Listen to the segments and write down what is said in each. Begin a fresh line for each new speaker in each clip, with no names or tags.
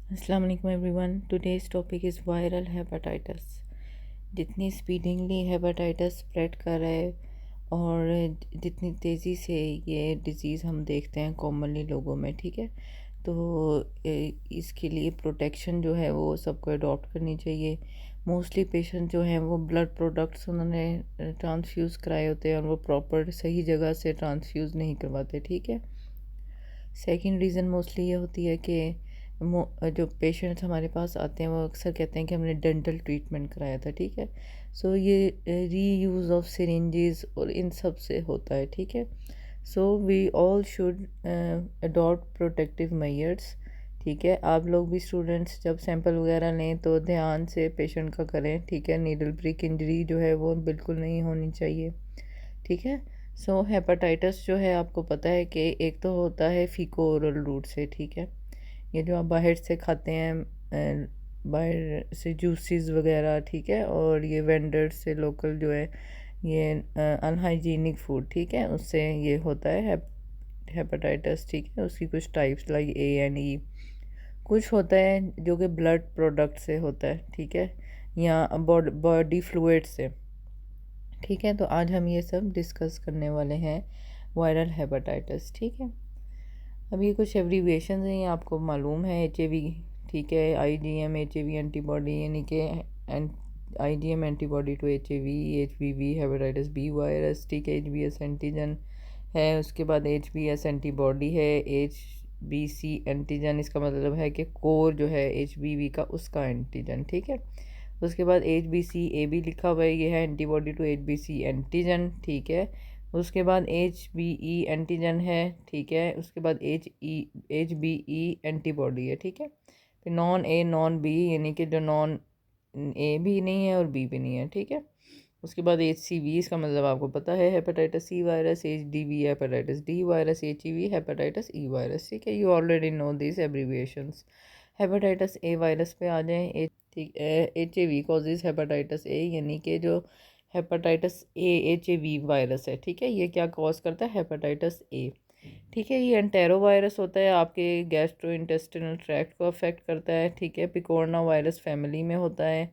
अस्सलाम वालेकुम everyone. Today's topic is viral hepatitis. जितनी स्पीडिंगली हेपेटाइटिस स्प्रेड कर रहा है और जितनी तेज़ी से ये डिज़ीज़ हम देखते हैं कॉमनली लोगों में, ठीक है, तो इसके लिए प्रोटेक्शन जो है वो सबको अडॉप्ट करनी चाहिए। मोस्टली पेशेंट जो हैं वो ब्लड प्रोडक्ट्स उन्होंने ट्रांसफ्यूज़ कराए होते हैं और वो प्रॉपर सही जगह से ट्रांसफ्यूज़ नहीं करवाते, ठीक है। सेकंड रीज़न मोस्टली ये होती है कि जो पेशेंट्स हमारे पास आते हैं वो अक्सर कहते हैं कि हमने डेंटल ट्रीटमेंट कराया था, ठीक है। सो ये री यूज़ ऑफ सिरिंजेस और इन सब से होता है, ठीक है। So we all should adopt protective measures, ठीक है। आप लोग भी स्टूडेंट्स जब सैंपल वगैरह लें तो ध्यान से पेशेंट का करें, ठीक है। नीडल प्रिक इंजरी जो है वो बिल्कुल नहीं होनी चाहिए, ठीक है। सो हेपेटाइटिस जो है आपको पता है कि एक तो होता है फीको ओरल रूट से, ठीक है। ये जो आप बाहर से खाते हैं, बाहर से जूसेस वगैरह, ठीक है, और ये वेंडर्स से लोकल जो है ये अनहाइजीनिक फूड, ठीक है, उससे ये होता है हेपेटाइटिस, ठीक है। उसकी कुछ टाइप्स लाइक ए एंड ई। कुछ होता है जो कि ब्लड प्रोडक्ट से होता है, ठीक है, या बॉडी फ्लूइड से, ठीक है। तो आज हम ये सब डिस्कस करने वाले हैं वायरल हेपेटाइटिस, ठीक है। अब ये कुछ एब्रीविएशन हैं, ये आपको मालूम है। HIV, ठीक है, IgM HIV एंटीबॉडी, यानी कि IgM antibody to HIV, HBV hepatitis B virus, ठीक है, HBS एंटीजन है। उसके बाद HBS एंटीबॉडी है, HBC एंटीजन, इसका मतलब है कि कोर जो है HBV का उसका एंटीजन, ठीक है। उसके बाद HBCAB लिखा हुआ है, ये है एंटीबॉडी टू HBC एंटीजन, ठीक है। उसके बाद HBE एंटीजन है, ठीक है। उसके बाद HBE एंटीबॉडी है, ठीक है। फिर नॉन ए नॉन बी, यानी कि जो नॉन ए भी नहीं है और बी भी नहीं है, ठीक है। उसके बाद HCV, इसका मतलब आपको पता है hepatitis C virus, HDV hepatitis D virus, HEV hepatitis E virus, ठीक है। You already know this abbreviations. Hepatitis A virus पे आ जाएं, ठीक है। HIV कॉजेज हेपेटाइटिस ए, यानी कि जो हेपेटाइटिस ए HIV वायरस है, ठीक है, ये क्या कॉज करता है, हेपेटाइटिस ए, ठीक है। ये एंटेरो वायरस होता है, आपके गैस्ट्रो इंटेस्टिनल ट्रैक्ट को अफेक्ट करता है, ठीक है। पिकोरना वायरस फैमिली में होता है,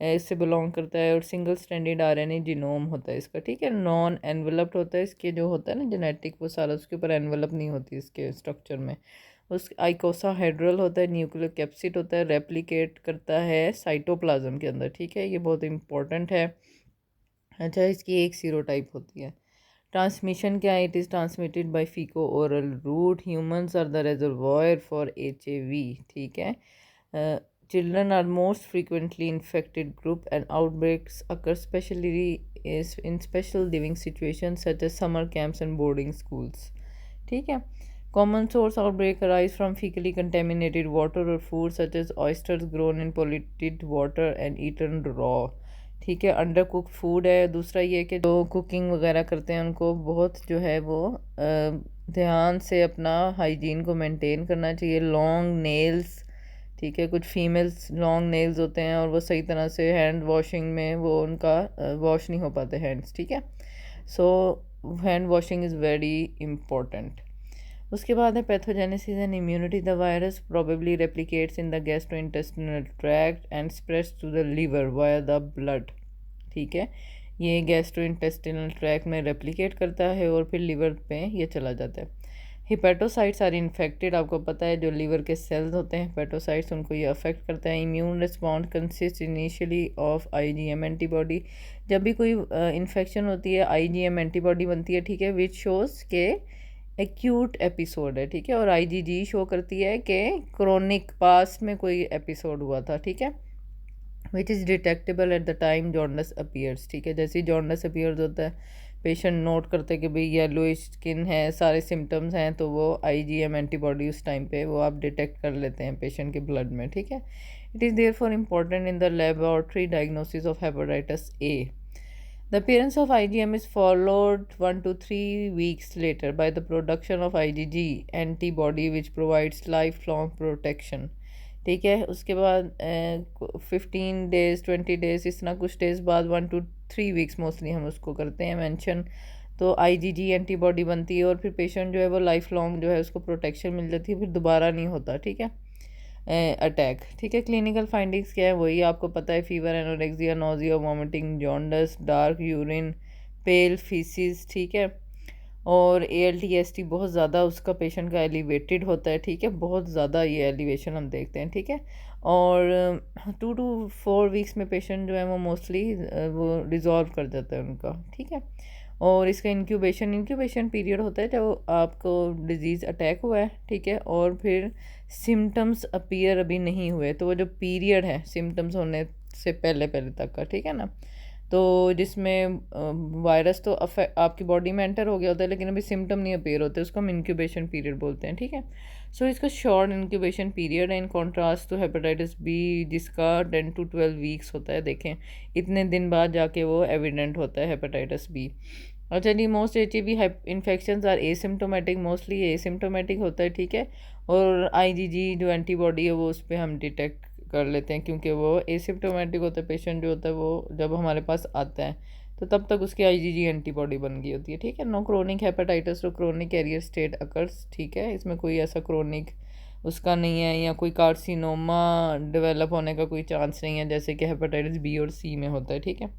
इससे बिलोंग करता है, और सिंगल स्टैंडर्ड RNA जीनोम होता है इसका, ठीक है। नॉन एनवेलप्ड होता है, इसके जो होता है ना जेनेटिक वो सारा, उसके ऊपर एनवेलप नहीं होती इसके स्ट्रक्चर में। उस आइकोसाहेड्रल होता है, न्यूक्लियर कैप्सिड होता है, रेप्लिकेट करता है साइटोप्लाज्म के अंदर, ठीक है, ये बहुत इंपॉर्टेंट है। अच्छा, इसकी एक सीरोटाइप होती है। ट्रांसमिशन क्या है, it is transmitted by faeco oral route, humans are the reservoir for HIV, ठीक है। Children are most frequently infected group and outbreaks occur especially is in special living situations such as summer camps and boarding schools, ठीक है। Common source outbreak arise from fecally contaminated water or food such as oysters grown in polluted water and eaten raw, ठीक है। Under cook food है। दूसरा ये कि जो cooking वगैरह करते हैं उनको बहुत जो है वो ध्यान से अपना हाइजीन को मेंटेन करना चाहिए। लॉन्ग नेल्स, ठीक है, कुछ फीमेल्स लॉन्ग नेल्स होते हैं और वो सही तरह से हैंड वॉशिंग में वो उनका वॉश नहीं हो पाते हैंड्स, ठीक है। So hand washing is very important. उसके बाद है pathogenesis and immunity. The virus probably replicates in the gastrointestinal tract and spreads to the liver via the blood, ठीक है। ये गैस्ट्रोइंटेस्टिनल ट्रैक्ट में रेप्लिकेट करता है और फिर लिवर पे ये चला जाता है। हिपेटोसाइट्स आर इन्फेक्टेड, आपको पता है जो लीवर के सेल्स होते हैं हिपेटोसाइट्स, उनको ये अफेक्ट करता है। Immune response consist initially of IgM antibody. जब भी कोई इन्फेक्शन होती है IgM एंटीबॉडी बनती है, ठीक है, विच शोज़ के एक्यूट एपिसोड है, ठीक है, और IgG शो करती है कि क्रोनिक पास में कोई एपिसोड हुआ था, ठीक है, which is detectable at the time jaundice appears, ठीक है। जैसे ही जॉन्डस अपीयर्स होता है पेशेंट नोट करते कि भाई येलोइश स्किन है, सारे सिम्टम्स हैं, तो वो IgM एंटीबॉडी उस टाइम पे वो आप डिटेक्ट कर लेते हैं पेशेंट के ब्लड में, ठीक है। It is there for important in the laboratory diagnosis of hepatitis A. The appearance of IgM is followed 1 to 3 weeks later by the production of IgG antibody which provides lifelong protection, ठीक है। उसके बाद 15 days 20 days इस तरह कुछ days बाद 1 to 3 weeks mostly हम उसको करते हैं मेंशन, तो IgG एंटीबॉडी बनती है और फिर पेशेंट जो है वो लाइफ लॉन्ग जो है उसको प्रोटेक्शन मिल जाती है, फिर दोबारा नहीं होता, ठीक है। अटैक, ठीक है। क्लिनिकल फाइंडिंग्स क्या है, वही आपको पता है, fever, anorexia, nausea, vomiting, jaundice, dark urine, pale faeces, ठीक है। और ALT-AST बहुत ज़्यादा उसका पेशेंट का एलिवेटेड होता है, ठीक है, बहुत ज़्यादा ये एलिवेशन हम देखते हैं, ठीक है। और 2 to 4 वीक्स में पेशेंट जो है वो मोस्टली वो रिजॉल्व कर जाता है उनका, ठीक है। और इसका इंक्यूबेशन पीरियड होता है जब आपको डिजीज़ अटैक हुआ है, ठीक है, और फिर सिम्टम्स अपीयर अभी नहीं हुए, तो वो जो पीरियड है सिम्टम्स होने से पहले पहले तक का, ठीक है ना, तो जिसमें वायरस तो आपकी बॉडी में एंटर हो गया होता है लेकिन अभी सिम्टम नहीं अपीयर होते, उसको हम इंक्यूबेशन पीरियड बोलते हैं, ठीक है। सो इसका शॉर्ट इंक्यूबेशन पीरियड है in contrast to hepatitis B जिसका 10 to 12 वीक्स होता है। देखें, इतने दिन बाद जाके वो एविडेंट होता है हेपेटाइटिस बी। अच्छा जी, most HIV infections are asymptomatic, mostly asymptomatic होता है, ठीक है। और IgG जो एंटीबॉडी है वो उस पर हम डिटेक्ट कर लेते हैं क्योंकि वो एसिम्टोमेटिक होता है। पेशेंट जो होता है वो जब हमारे पास आता है तो तब तक उसकी IgG एंटीबॉडी बन गई होती है, ठीक है। नो क्रोनिक हेपेटाइटिस और क्रोनिक कैरियर स्टेट अकर्स, ठीक है, इसमें कोई ऐसा क्रोनिक उसका नहीं है या कोई कार्सिनोमा डेवलप होने का कोई चांस नहीं है जैसे कि हेपेटाइटिस B और C में होता है, ठीक है।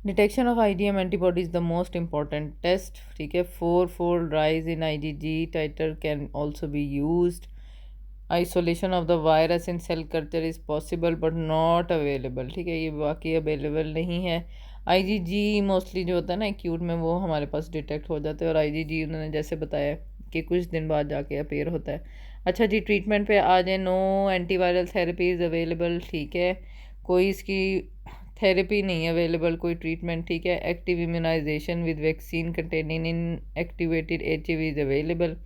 Detection of IgM antibody is the most important test, ठीक है। 4-fold rise in IgG titer can also be used. Isolation of the virus in cell culture is possible but not available, ठीक है, ये बाकी अवेलेबल नहीं है। IgG mostly जो होता है ना एक्यूट में वो हमारे पास डिटेक्ट हो जाते हैं और IgG उन्होंने जैसे बताया कि कुछ दिन बाद जाके अपेयर होता है। अच्छा जी, ट्रीटमेंट पे आ जाए, no antiviral therapy is available, ठीक है, कोई इसकी थेरेपी नहीं है अवेलेबल, कोई ट्रीटमेंट, ठीक है। Active immunization with vaccine containing in activated HIV is available,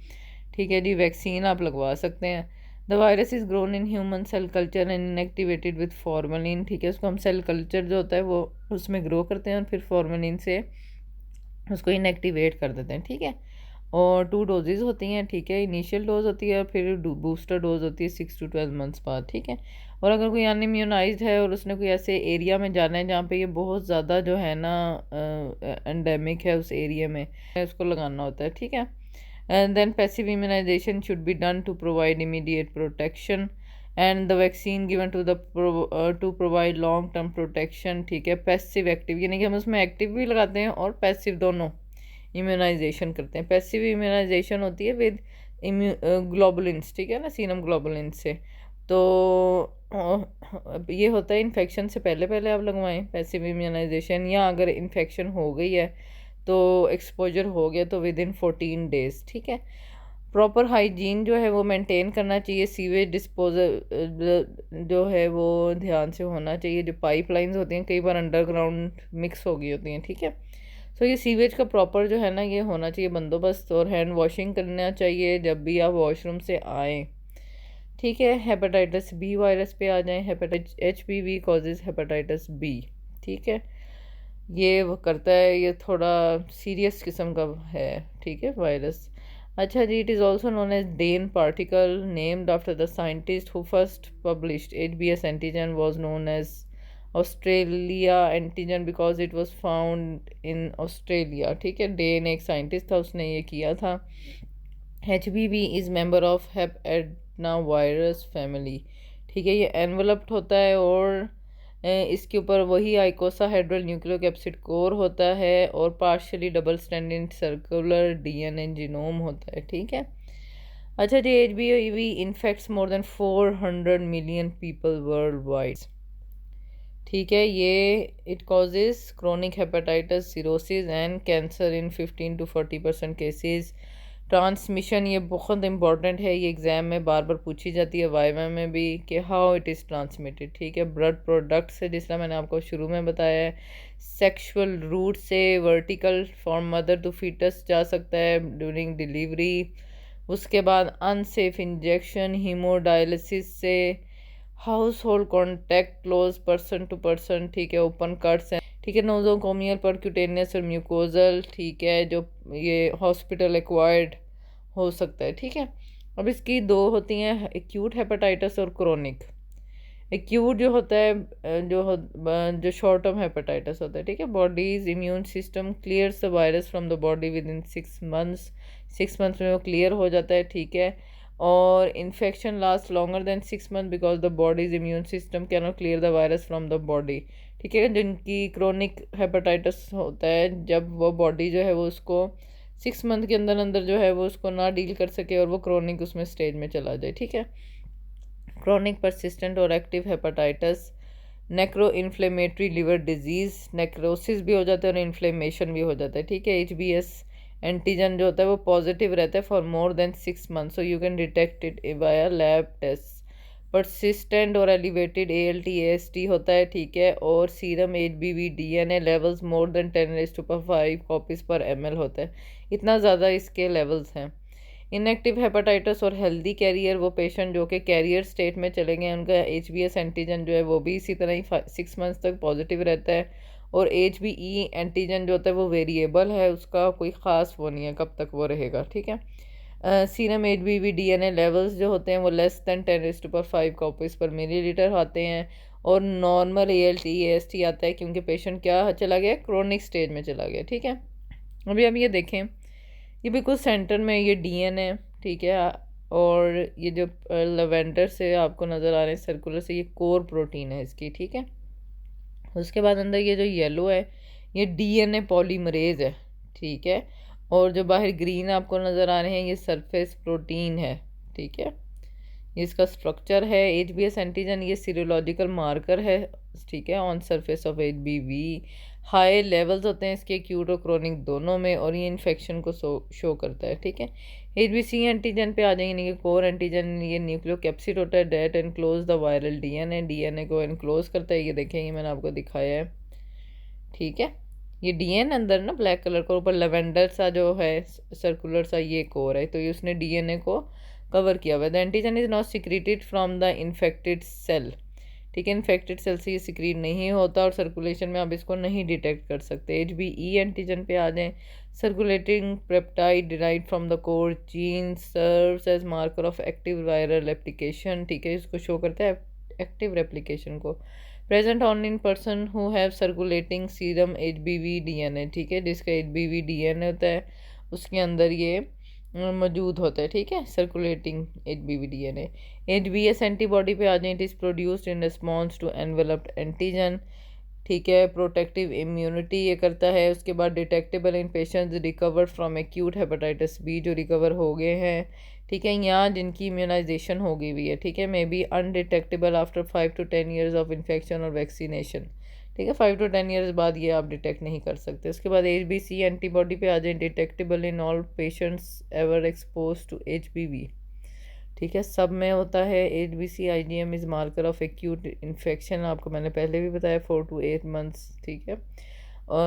ठीक है जी, वैक्सीन आप लगवा सकते हैं। The virus is grown in human cell culture and inactivated with formalin, ठीक है, उसको हम सेल कल्चर जो होता है वो उसमें ग्रो करते हैं और फिर फॉर्मेलिन से उसको इनएक्टिवेट कर देते हैं, ठीक है। और 2 डोजेज़ होती हैं, ठीक है, इनिशियल डोज होती है और फिर बूस्टर डोज होती है 6 to 12 मंथ्स बाद, ठीक है। और अगर कोई अनइम्यूनाइज्ड है और उसने कोई ऐसे एरिया में जाना है जहाँ पे ये बहुत ज़्यादा जो है ना एंडेमिक है उस एरिया में, उसको लगाना होता है, ठीक है। And then passive immunization should be done to provide immediate protection and the vaccine given to the to provide long term protection, ठीक है। पैसिव एक्टिव यानी कि हम उसमें एक्टिव भी लगाते हैं और पैसिव दोनों इम्यूनाइजेशन करते हैं। पैसिव इम्यूनाइजेशन होती है विद ग्लोबुलिन्स, ठीक है ना, सीरम ग्लोबुलिन्स से। तो ये होता है इन्फेक्शन से पहले पहले आप लगवाएं पैसिव इम्यूनाइजेशन, या अगर इन्फेक्शन हो गई है तो एक्सपोजर हो गया तो विद इन 14 डेज़, ठीक है। प्रॉपर हाइजीन जो है वो मेंटेन करना चाहिए। सीवेज डिस्पोजल जो है वो ध्यान से होना चाहिए। जो पाइपलाइंस होती हैं कई बार अंडरग्राउंड मिक्स हो गई होती हैं, ठीक है। तो ये सीवेज का प्रॉपर जो है ना ये होना चाहिए बंदोबस्त, और हैंड वॉशिंग करना चाहिए जब भी आप वॉशरूम से आएँ, ठीक है। हेपेटाइटिस बी वायरस पे आ जाएँ। Hepatitis HPV causes hepatitis B, ठीक है, ये वो करता है, ये थोड़ा सीरियस किस्म का है, ठीक है, वायरस। अच्छा जी, it is also known as Dane particle named after the scientist who first published HBs antigen was known as Australia antigen because it was found in Australia, ठीक है। डेन एक साइंटिस्ट था, उसने ये किया था। HBV is member of hepadna virus family, ठीक है, ये एनवलप्ड होता है और इसके ऊपर वही आइकोसाहेड्रल न्यूक्लियोकैप्सिड कोर होता है और partially double standing circular DNA genome होता है, ठीक है। अच्छा जी, HBV infects more than 400 million people world wide, ठीक है। ये it causes chronic hepatitis, cirrhosis and cancer in 15 to 40% cases. Transmission ये बहुत इंपॉर्टेंट है, ये एग्ज़ाम में बार बार पूछी जाती है, वाइवा में भी, कि हाउ इट इज़ ट्रांसमिटेड, ठीक है। ब्लड प्रोडक्ट से, जिस तरह मैंने आपको शुरू में बताया है, सेक्सुअल रूट से vertical from mother to foetus जा सकता है ड्यूरिंग डिलीवरी। उसके बाद अनसेफ इंजेक्शन, हीमोडायलिसिस से, household contact, close person to person, ठीक है, ओपन कट्स हैं, ठीक है, नोजोकोमियल परक्यूटेनियस और म्यूकोजल, ठीक है, जो ये हॉस्पिटल एक्वायर्ड हो सकता है, ठीक है। अब इसकी दो होती हैं, एक्यूट हेपेटाइटिस और क्रोनिक। एक्यूट जो होता है जो शॉर्ट टर्म हेपेटाइटिस होता है, ठीक है, bodies immune system clears the virus from the body with in 6 months, 6 months में वो क्लियर हो जाता है, ठीक है। और infection last longer than 6 month because the bodies immune system can not clear the virus from the body. ठीक है, जिनकी क्रोनिक हेपेटाइटिस होता है, जब वो बॉडी जो है वो उसको 6 मंथ के अंदर अंदर जो है वो उसको ना डील कर सके और वो क्रोनिक उसमें स्टेज में चला जाए। ठीक है, क्रोनिक परसिस्टेंट और active hepatitis, नेक्रो inflammatory liver disease, necrosis भी हो जाता है और इन्फ्लेमेशन भी हो जाता है। ठीक है, HBS एंटीजन जो होता है वो पॉजिटिव रहता है for more than 6 month, so you can detect it via lab test. Persistent और एलिवेटेड ALT AST होता है। ठीक है, और serum HBV DNA levels more than 10⁵ copies per ml होता है। इतना ज़्यादा इसके लेवल्स हैं। इनएक्टिव हेपेटाइटिस और हेल्दी कैरियर, वो पेशेंट जो कि कैरियर स्टेट में चले गए, उनका HBS एंटीजन जो है वो भी इसी तरह ही 6 मंथ्स तक पॉजिटिव रहता है। और HBE एंटीजन जो होता है वो वेरिएबल है, उसका कोई ख़ास वो नहीं है कब तक वो रहेगा। ठीक है, सीरम HBV DNA लेवल्स जो होते हैं वो लेस दैन 10⁵ कॉपीज़ पर मिलीलीटर आते हैं। और नॉर्मल ALT AST आता है क्योंकि पेशेंट क्या चला गया, क्रोनिक स्टेज में चला गया। ठीक है, अभी हम ये देखें, ये बिल्कुल सेंटर में ये DN है। ठीक है, और ये जो लेवेंडर से आपको नज़र आ रहे हैं सर्कुलर से, ये कोर प्रोटीन है इसकी। ठीक है, उसके बाद अंदर ये जो येलो है ये DNA पॉलीमरेज है। ठीक है, और जो बाहर ग्रीन आपको नज़र आ रहे हैं ये सरफेस प्रोटीन है। ठीक है, ये इसका स्ट्रक्चर है। HBS एंटीजन ये सीरोलॉजिकल मार्कर है। ठीक है, on surface of HBV high levels होते हैं इसके एक्यूट और क्रोनिक दोनों में, और ये इन्फेक्शन को शो करता है। ठीक है, HBC एंटीजन पे आ जाएंगे, यानी कि कोर एंटीजन ये न्यूक्लियोकैप्सिड होता है that enclose the viral DNA को एनक्लोज करता है। ये देखें, ये मैंने आपको दिखाया है। ठीक है, ये DNA अंदर ना ब्लैक कलर का, ऊपर लेवेंडर सा जो है सर्कुलर सा ये कोर है, तो ये उसने DNA को कवर किया हुआ है। The antigen is not secreted from the infected cell. ठीक है, इन्फेक्टेड सेल से ये सिक्रीट नहीं होता और सर्कुलेशन में आप इसको नहीं डिटेक्ट कर सकते। HBE एंटीजन पे आ जाएं, circulating peptide derived from the core gene serves as marker of active viral application. ठीक है, इसको शो करता है एक्टिव रेप्लिकेशन को। Present on in person who have circulating serum HBV DNA। ठीक है, जिसका HBV DNA होता है उसके अंदर ये मौजूद होता है। ठीक है, circulating HBV DNA। HBS antibody पे आ जाए, it is produced in response to enveloped antigen. ठीक है, प्रोटेक्टिव इम्यूनिटी ये करता है। उसके बाद detectable in patients recovered from acute hepatitis B, जो रिकवर हो गए हैं। ठीक है, यहाँ जिनकी इम्यूनाइजेशन हो गई हुई है। ठीक है, may be undetectable after 5 to 10 years of infection और वैक्सीनेशन। ठीक है, 5 to 10 ईयर्स बाद ये आप डिटेक्ट नहीं कर सकते। उसके बाद HBC एंटीबॉडी पे आ जाए, detectable in all patients ever expose to HBV। ठीक है, सब में होता है। HBC IgM is marker of acute infection, आपको मैंने पहले भी बताया 4 to 8 मंथ्स। ठीक है,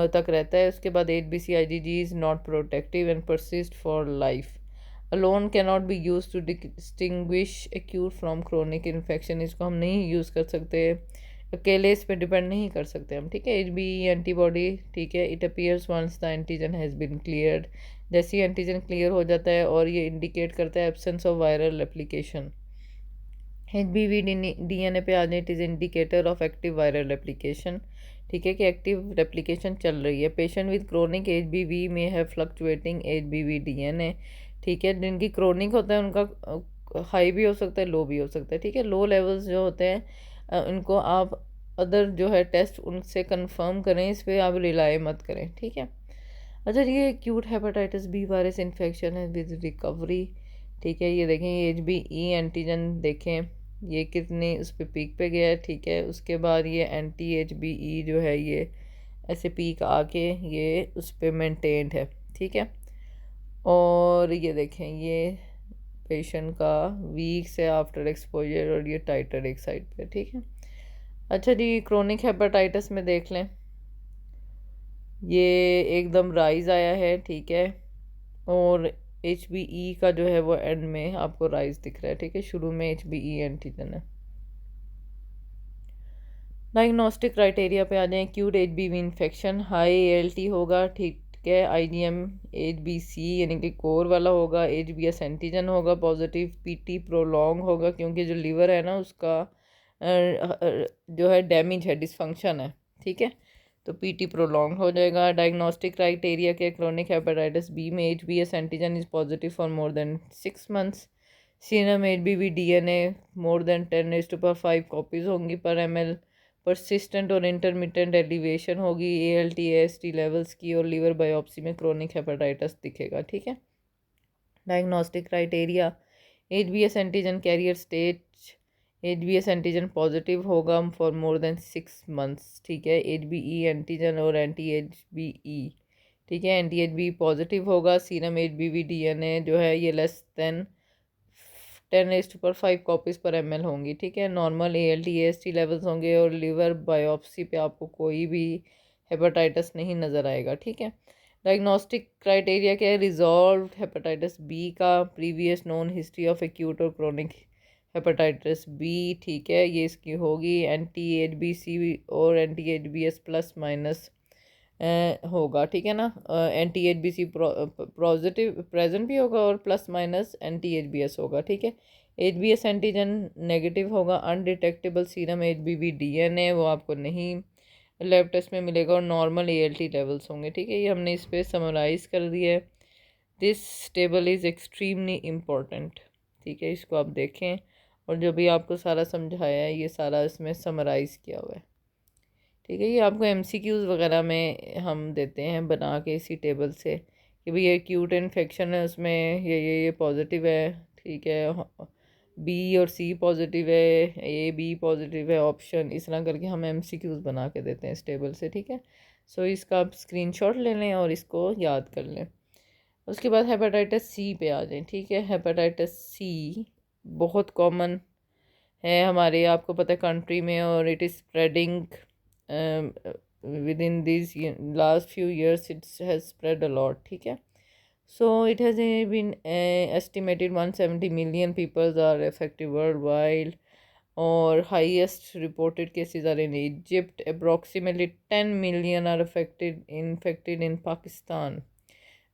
तक रहता है। उसके बाद HBC IgG is not protective and persist for life. Alone can not be use to distinguish acute from chronic infection, इसको हम नहीं यूज़ कर सकते, अकेले इस पर डिपेंड नहीं कर सकते हम। ठीक है, HBE एंटीबॉडी, ठीक है, it appears once the antigen has been cleared. जैसे ही एंटीजन क्लियर हो जाता है और ये इंडिकेट करता है absence of viral application. HBV DNA पे आ जाए, it is indicator of active viral application. ठीक है, कि एक्टिव रेप्लिकेशन चल रही है। पेशेंट विद क्रोनिक HBV में है फ्लक्चुएटिंग HBV DNA। ठीक है, जिनकी क्रोनिक होता है उनका हाई भी हो सकता है, लो भी हो सकता है। ठीक है, लो लेवल्स जो होते हैं इनको आप अदर जो है टेस्ट उनसे कंफर्म करें, इस पर आप रिलाई मत करें। ठीक है, अच्छा, ये acute hepatitis B virus infection है विद रिकवरी। ठीक है, ये देखें, ये HBE एंटीजन देखें ये कितनी उस पर पीक पे गया है। ठीक है, उसके बाद ये एंटी HBE जो है ये ऐसे पीक आके ये उस पर मेंटेन्ड है। ठीक है, और ये देखें ये पेशेंट का वीक्स है आफ्टर एक्सपोजर, और ये टाइटर एक साइड पे। ठीक है, अच्छा जी, क्रोनिक हेपेटाइटिस में देख लें, ये एकदम राइज आया है। ठीक है, और HBE का जो है वो एंड में आपको राइज दिख रहा है। ठीक है, शुरू में HBE एंटीजन है। डायग्नोस्टिक क्राइटेरिया पे आ जाएं, acute HBV infection, high ALT होगा। ठीक है, IgM HBC यानी कि कोर वाला होगा। HBS एंटीजन होगा पॉजिटिव। PT प्रोलॉन्ग होगा क्योंकि जो लीवर है ना उसका जो है डैमेज है, डिसफंक्शन है। ठीक है, तो PT प्रोलॉन्ग हो जाएगा। डायग्नोस्टिक क्राइटेरिया के क्रोनिक हेपेटाइटिस B में HBS antigen is positive for more than 6 months. Serum HBV DNA more than 10⁵ copies होंगी पर ml। परसिस्टेंट और इंटरमिटेंट एलिवेशन होगी ALT AST लेवल्स की, और लीवर बायोप्सी में क्रोनिक हेपेटाइटिस दिखेगा। ठीक है। Diagnostic criteria, HBS antigen carrier stage, HBS antigen positive होगा फॉर मोर देन 6 months। ठीक है। HBE एंटीजन और anti-HBE, ठीक है, anti-HBE पॉजिटिव होगा। सीरम HBV DNA जो है ये less than 10⁵ copies per ml होंगी। ठीक है। नॉर्मल ALT AST लेवल्स होंगे और लीवर बायोप्सी पे आपको कोई भी हेपेटाइटिस नहीं नज़र आएगा। ठीक है। डायग्नोस्टिक क्राइटेरिया क्या है? रिजॉल्व हेपेटाइटिस बी का previous known history of acute और क्रोनिक हेपेटाइटिस बी। ठीक है, ये इसकी होगी। anti-HBC और anti-HBS+- होगा। ठीक है ना। anti-HBC पॉजिटिव प्रेजेंट भी होगा और +- anti-HBS होगा। ठीक है। HBS एंटीजन नेगेटिव होगा। अनडिटेक्टेबल सीरम HBV DNA वो आपको नहीं लैब टेस्ट में मिलेगा, और नॉर्मल ALT लेवल्स होंगे। ठीक है। ये हमने इस पर समराइज़ कर दिया है। This table is extremely important. ठीक है, इसको आप देखें, और जो भी आपको सारा समझाया है ये सारा इसमें समराइज़ किया हुआ है। ठीक है। ये आपको MCQs वगैरह में हम देते हैं बना के इसी टेबल से कि भाई ये एक्यूट इन्फेक्शन है, उसमें ये पॉजिटिव है। ठीक है। B और C पॉजिटिव है, A B पॉजिटिव है ऑप्शन, इस तरह करके हम MCQs बना के देते हैं इस टेबल से। ठीक है। सो इसका आप स्क्रीनशॉट ले लें और इसको याद कर लें। उसके बाद हेपेटाइटिस C पे आ जाएं। ठीक है। हेपेटाइटिस C बहुत कॉमन है हमारे, आपको पता है, कंट्री में, और it is spreading within these last few years it has spread a lot। ठीक है। So it has been estimated 170 million people are affected worldwide, or highest reported cases are in Egypt. Approximately 10 million are infected in Pakistan,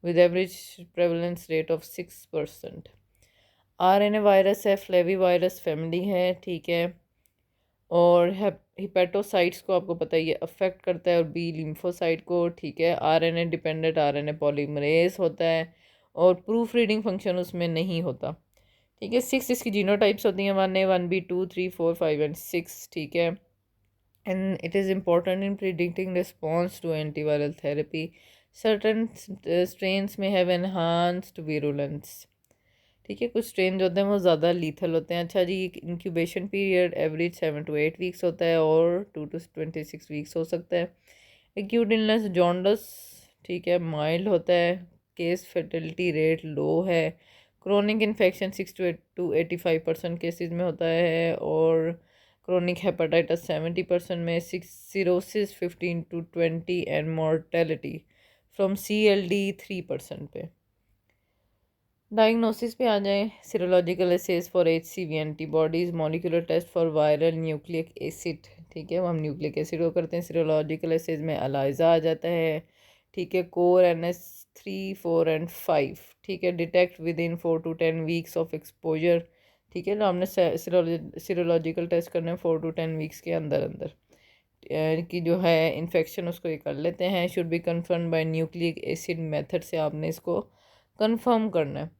with average prevalence rate of 6%। RNA virus है, flavivirus family है। ठीक है। और hepatocytes को आपको पता ही है affect करता है, और बी लिम्फोसाइट को। ठीक है। RNA डिपेंडेंट RNA पॉलीमरेज होता है, और प्रूफ रीडिंग फंक्शन उसमें नहीं होता। ठीक है। 6 इसकी जीनोटाइप्स होती हैं, 1A 1B 2 3 4 5 एंड 6। ठीक है। And it is important in predicting response to antiviral therapy. Certain strains में हैव एनहांस्ड वीरुलेंस। ठीक है। कुछ स्ट्रेन जो होते हैं वो ज़्यादा लीथल होते हैं। अच्छा जी, incubation period average 7 to 8 weeks होता है, और 2 to 26 वीक्स हो सकता है। एक्यूट इलनेस जॉन्डस, ठीक है, माइल्ड होता है। केस फर्टिलिटी रेट लो है। क्रोनिक इन्फेक्शन 6 to 85% केसेस में होता है, और क्रोनिक हेपेटाइटिस 70% में। Cirrhosis 15 to 20 and mortality from CLD 3% पे। डायग्नोसिस पे आ जाएं। Serological assays for HCV antibodies, molecular test for viral nucleic acid. ठीक है, वो हम न्यूक्लिक एसिड को करते हैं। सीरोलॉजिकल एसेस में एलाइजा आ जाता है। ठीक है। Core NS3 4 and 5। ठीक है। Detect within 4 to 10 weeks of exposure. ठीक है ना। हमने सीरोलॉजिकल टेस्ट करने 4 to 10 वीक्स के अंदर अंदर कि जो है इन्फेक्शन उसको ये कर लेते हैं। Should be confirm by nucleic acid method से आपने इसको कंफर्म करना है।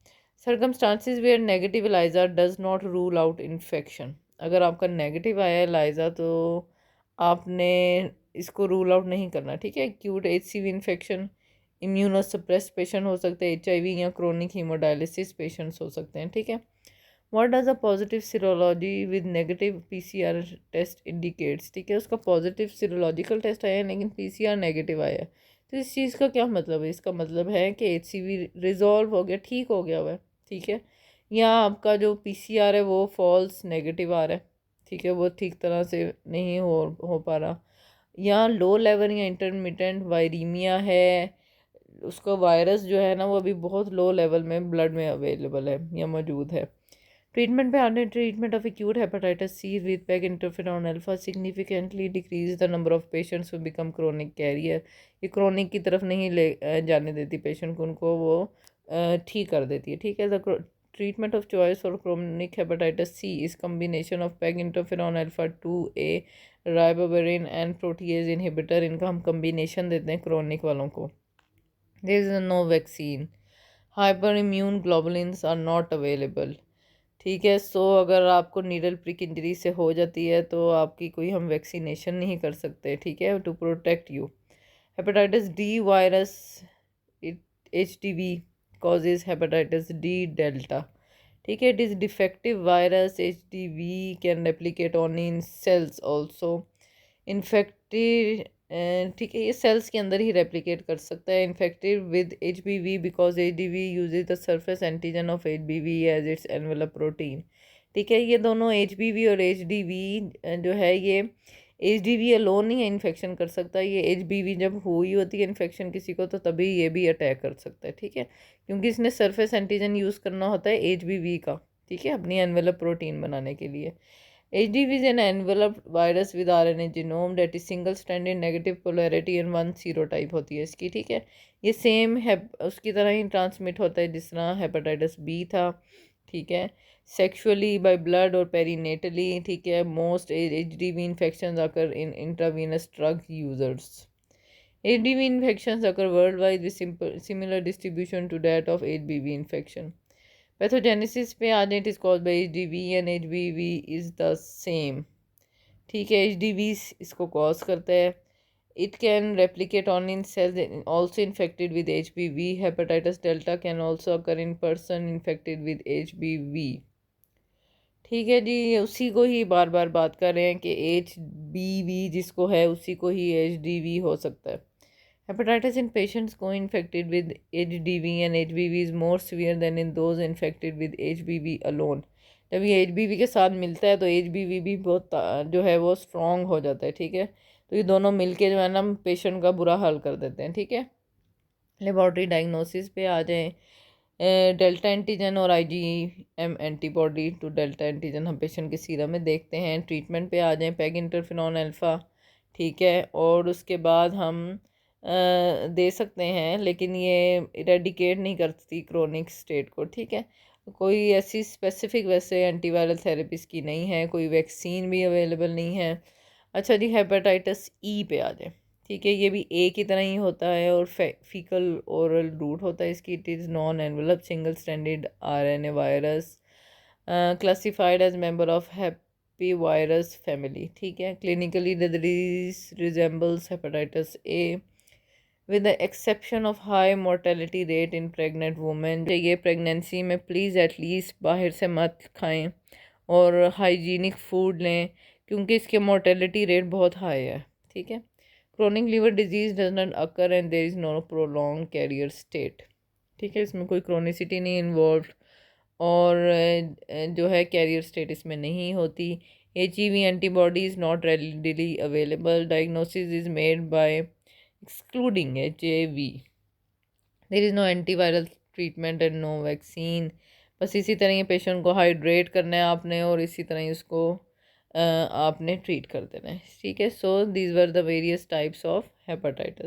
Circumstances where negative ELISA does not rule out infection. अगर आपका नेगेटिव आया एलाइजा तो आपने इसको रूल आउट नहीं करना। ठीक है। एक्यूट HCV इन्फेक्शन, इम्यूनोसप्रेस पेशेंट हो सकते हैं, HIV या क्रोनिक हीमोडायलिसिस पेशेंट्स हो सकते हैं। ठीक है। What does a positive serology with negative PCR test indicates. ठीक है। उसका पॉजिटिव सीरोलॉजिकल टेस्ट आया है लेकिन PCR नेगेटिव आया है, तो इस चीज़ का क्या मतलब है? इसका मतलब है कि HCV रिजॉल्व हो गया, ठीक हो गया हुआ है। ठीक है। या आपका जो PCR है वो फॉल्स नेगेटिव आ रहा है। ठीक है, वो ठीक तरह से नहीं हो पा रहा, या लो लेवल या इंटरमिटेंट वायरीमिया है, उसका वायरस जो है ना वो अभी बहुत लो लेवल में ब्लड में अवेलेबल है या मौजूद है। ट्रीटमेंट पे आने, treatment of acute hepatitis C with peg interferon alpha significantly decrease the number of patients who become chronic carrier. ये क्रोनिक की तरफ नहीं ले जाने देती पेशेंट को, उनको वो ठीक कर देती है। ठीक है। The treatment of choice for chronic hepatitis C is combination of peg interferon alfa 2A ribavirin and protease inhibitor. इनका हम कम्बिनेशन देते हैं क्रोनिक वालों को। There is no vaccine. Hyper immune globulins are not available. ठीक है। सो अगर आपको नीडल प्रिक इंजरी से हो जाती है तो आपकी कोई हम वैक्सीनेशन नहीं कर सकते, ठीक है, to protect you. Hepatitis D virus, HDV causes hepatitis D delta, ठीक है। It is defective virus. HDV can replicate only in cells also infected, ठीक है, ये सेल्स के अंदर ही रेप्लिकेट कर सकता है। Infected with HBV because HDV uses the surface antigen of HBV as its envelope protein, ठीक है। ये दोनों HBV और HDV जो है ये HDV अलोन नहीं इन्फेक्शन कर सकता, ये HBV जब हुई होती है इन्फेक्शन किसी को तो तभी ये भी अटैक कर सकता है, ठीक है, क्योंकि इसने सरफेस एंटीजन यूज़ करना होता है HBV का, ठीक है, अपनी एनवेलप प्रोटीन बनाने के लिए। HDV is an enveloped virus with RNA genome that is single stranded negative polarity and one serotype होती है इसकी, ठीक है। ये सेम है उसकी तरह ही ट्रांसमिट होता है जिस तरह हेपेटाइटिस बी था, ठीक है, सेक्सुअली बाय ब्लड और पेरीनेटली, ठीक है। Most HDV infection occur in intravenous drug users. HDV infections occur worldwide with similar distribution to that of HBV infection. Pathogenesis पे आ जाए, it is called by HDV and HBV is the same, ठीक है। HDV इसको cause करता है। It can replicate on in cells also infected with HBV। Hepatitis delta can also occur in person infected with HBV, ठीक है जी। उसी को ही बार बार बात कर रहे हैं कि HBV जिसको है उसी को ही HDV हो सकता है। Hepatitis in patients co-infected with HDV and HBV is more severe than in those infected with HBV alone. जब ये HBV के साथ मिलता है तो HBV भी बहुत जो है वो स्ट्रॉन्ग हो जाता है, ठीक है। तो ये दोनों मिलके जो है ना पेशेंट का बुरा हाल कर देते हैं, ठीक है। लेबॉर्ट्री डायग्नोसिस पे आ जाएं, डेल्टा एंटीजन और IgM antibody to delta antigen हम पेशेंट के सीरम में देखते हैं। ट्रीटमेंट पे आ जाएं, पैग इंटरफेरॉन अल्फ़ा, ठीक है, और उसके बाद हम दे सकते हैं, लेकिन ये इरेडिकेट नहीं करती क्रोनिक स्टेट को, ठीक है। कोई ऐसी स्पेसिफिक वैसे एंटीवायरल थेरेपीज की नहीं है, कोई वैक्सीन भी अवेलेबल नहीं है। अच्छा जी, हेपेटाइटिस ई पे आ जाए, ठीक है। ये भी ए की तरह ही होता है और फीकल ओरल रूट होता है इसकी। It is non envelope single standard RNA virus classified as member of happy virus family, ठीक है। Clinically the disease resembles hepatitis A with the exception of high mortality rate in pregnant women. ये pregnancy में please at least बाहर से मत खाएं और hygienic food लें क्योंकि इसके मोर्टेलिटी रेट बहुत हाई है, ठीक है। Chronic liver disease does not occur and there is no prolong carrier state, ठीक है। इसमें कोई क्रोनिसिटी नहीं इन्वॉल्व और जो है कैरियर स्टेट इसमें नहीं होती। HEV antibody is not readily available. Diagnosis is made by excluding HAV। There is no antiviral treatment and no vaccine. बस इसी तरह ये पेशेंट को हाइड्रेट करना है आपने और इसी तरह ही उसको आपने ट्रीट कर देना है, ठीक है। So these were the various types of hepatitis.